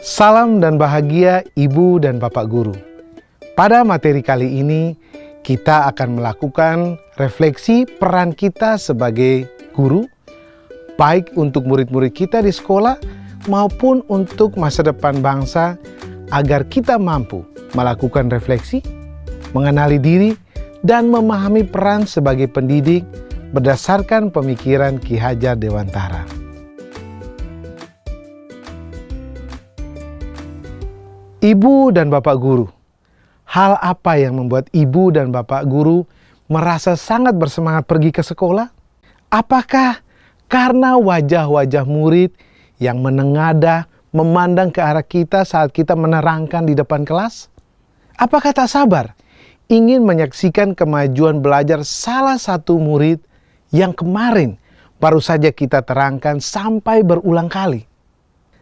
Salam dan bahagia Ibu dan Bapak Guru. Pada materi kali ini, kita akan melakukan refleksi peran kita sebagai guru, baik untuk murid-murid kita di sekolah maupun untuk masa depan bangsa, agar kita mampu melakukan refleksi, mengenali diri, dan memahami peran sebagai pendidik berdasarkan pemikiran Ki Hajar Dewantara. Ibu dan Bapak Guru, hal apa yang membuat Ibu dan Bapak Guru merasa sangat bersemangat pergi ke sekolah? Apakah karena wajah-wajah murid yang menengadah memandang ke arah kita saat kita menerangkan di depan kelas? Apakah tak sabar ingin menyaksikan kemajuan belajar salah satu murid yang kemarin baru saja kita terangkan sampai berulang kali?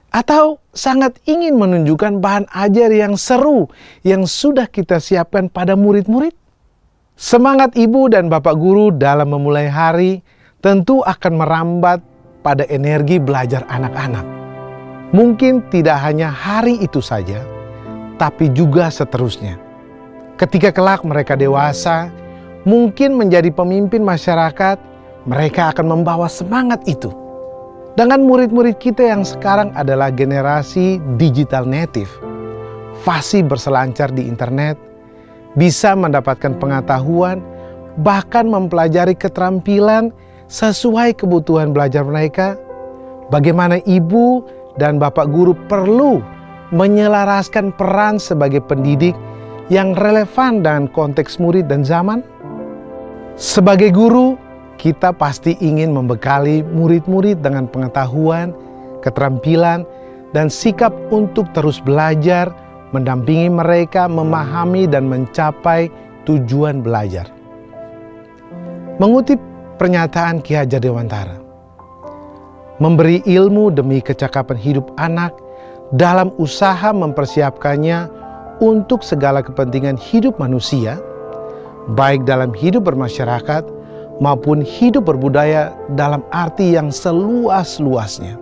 Atau sangat ingin menunjukkan bahan ajar yang seru yang sudah kita siapkan pada murid-murid? Semangat Ibu dan Bapak Guru dalam memulai hari tentu akan merambat pada energi belajar anak-anak. Mungkin tidak hanya hari itu saja, tapi juga seterusnya. Ketika kelak mereka dewasa, mungkin menjadi pemimpin masyarakat, mereka akan membawa semangat itu. Dengan murid-murid kita yang sekarang adalah generasi digital native, fasih berselancar di internet, bisa mendapatkan pengetahuan, bahkan mempelajari keterampilan sesuai kebutuhan belajar mereka, bagaimana Ibu dan Bapak Guru perlu menyelaraskan peran sebagai pendidik yang relevan dengan konteks murid dan zaman? Sebagai guru, kita pasti ingin membekali murid-murid dengan pengetahuan, keterampilan, dan sikap untuk terus belajar, mendampingi mereka memahami dan mencapai tujuan belajar. Mengutip pernyataan Ki Hajar Dewantara, memberi ilmu demi kecakapan hidup anak dalam usaha mempersiapkannya untuk segala kepentingan hidup manusia, baik dalam hidup bermasyarakat maupun hidup berbudaya dalam arti yang seluas-luasnya.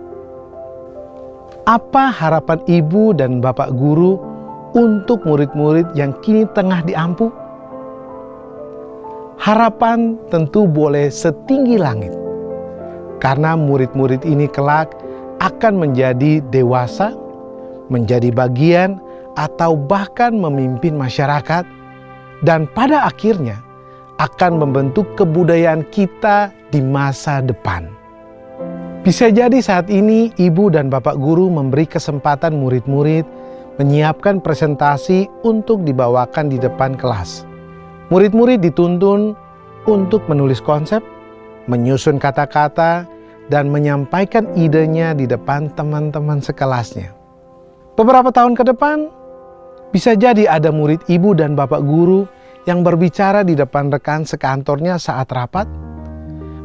Apa harapan Ibu dan Bapak Guru untuk murid-murid yang kini tengah diampu? Harapan tentu boleh setinggi langit, karena murid-murid ini kelak akan menjadi dewasa, menjadi bagian atau bahkan memimpin masyarakat, dan pada akhirnya akan membentuk kebudayaan kita di masa depan. Bisa jadi saat ini Ibu dan Bapak Guru memberi kesempatan murid-murid menyiapkan presentasi untuk dibawakan di depan kelas. Murid-murid dituntun untuk menulis konsep, menyusun kata-kata, dan menyampaikan idenya di depan teman-teman sekelasnya. Beberapa tahun ke depan, bisa jadi ada murid Ibu dan Bapak Guru yang berbicara di depan rekan sekantornya saat rapat,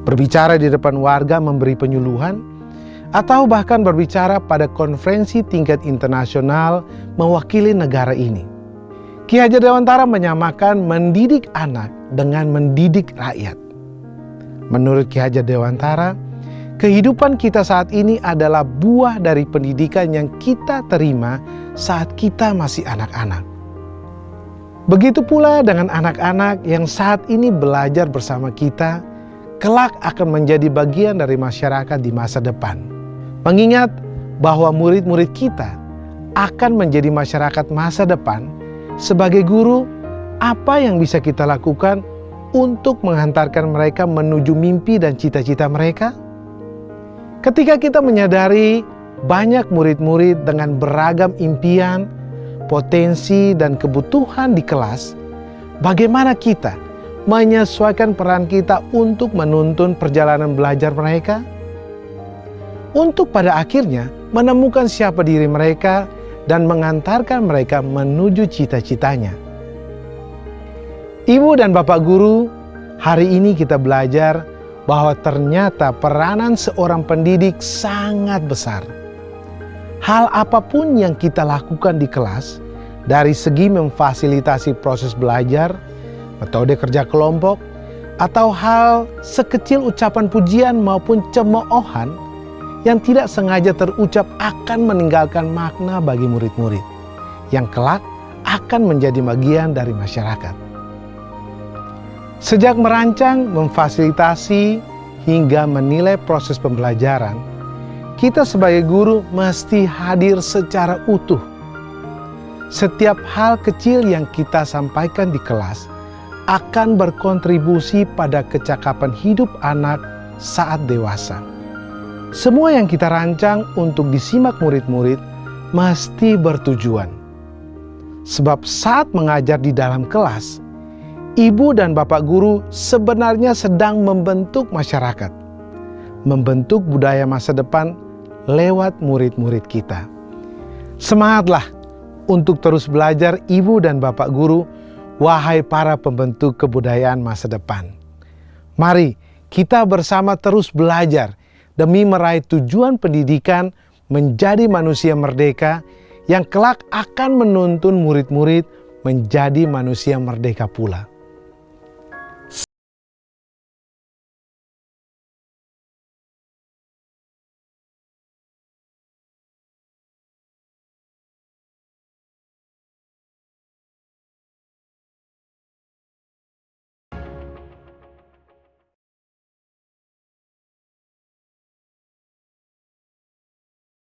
berbicara di depan warga memberi penyuluhan, atau bahkan berbicara pada konferensi tingkat internasional mewakili negara ini. Ki Hajar Dewantara menyamakan mendidik anak dengan mendidik rakyat. Menurut Ki Hajar Dewantara, kehidupan kita saat ini adalah buah dari pendidikan yang kita terima saat kita masih anak-anak. Begitu pula dengan anak-anak yang saat ini belajar bersama kita, kelak akan menjadi bagian dari masyarakat di masa depan. Mengingat bahwa murid-murid kita akan menjadi masyarakat masa depan, sebagai guru, apa yang bisa kita lakukan untuk menghantarkan mereka menuju mimpi dan cita-cita mereka? Ketika kita menyadari banyak murid-murid dengan beragam impian, potensi, dan kebutuhan di kelas, bagaimana kita menyesuaikan peran kita untuk menuntun perjalanan belajar mereka? Untuk pada akhirnya menemukan siapa diri mereka dan mengantarkan mereka menuju cita-citanya. Ibu dan Bapak Guru, hari ini kita belajar bahwa ternyata peranan seorang pendidik sangat besar. Hal apapun yang kita lakukan di kelas, dari segi memfasilitasi proses belajar, metode kerja kelompok, atau hal sekecil ucapan pujian maupun cemoohan yang tidak sengaja terucap akan meninggalkan makna bagi murid-murid, yang kelak akan menjadi bagian dari masyarakat. Sejak merancang, memfasilitasi, hingga menilai proses pembelajaran, kita sebagai guru mesti hadir secara utuh. Setiap hal kecil yang kita sampaikan di kelas akan berkontribusi pada kecakapan hidup anak saat dewasa. Semua yang kita rancang untuk disimak murid-murid mesti bertujuan. Sebab saat mengajar di dalam kelas, ibu dan bapak guru sebenarnya sedang membentuk masyarakat, membentuk budaya masa depan lewat murid-murid kita. Semangatlah untuk terus belajar ibu dan bapak guru, wahai para pembentuk kebudayaan masa depan. Mari kita bersama terus belajar demi meraih tujuan pendidikan menjadi manusia merdeka yang kelak akan menuntun murid-murid menjadi manusia merdeka pula.